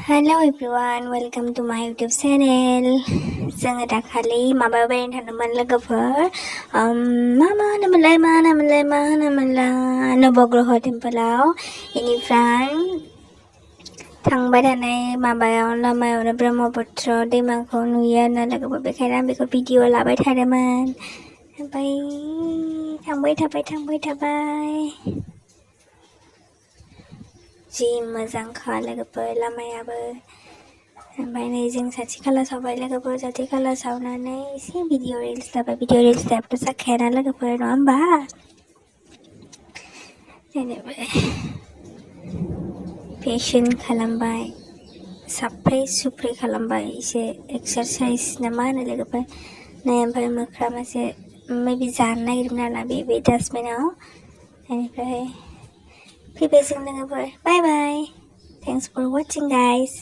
Hello everyone, welcome to my YouTube channel. जोङो दाखालि माबायाव बेरायनो थांदोंमोन लोगोफोर मा होनोमोनलाय नवग्रह टेम्पोलाव बेनिफ्राय थांबाय थानाय माबायाव लामायावनो ब्रह्मपुत्र दैमाखौ नुयो आरोना लोगोफोर बेखायनो आं बेखौ भिडिअ लाबाय थादोंमोन ओमफ्राय थांबाय जि मोजांखा लोगोफोर लामायाबो ओमफ्राय नै जों साथि खाला सावबाय लोगोफोर साथि खाला सावनानै एसे भिडिअ रिल्स लाबाथ' जाखायाना लोगोफोर नङा होमबा जेनेबा फेशन खालामबाय साफ्रे सुफ्रे खालामबाय एसे एक्सारसाइज ना मा होनो लोगोफोर नै ओमफ्राय मोख्रा मासे मेबि जानो नागिरदोंमोन आरोना बे डास्टबिनाव बेनिफ्राय फैबाय जों लोगोफोर बाय बाय थेंक्स फर वाचिं गाइस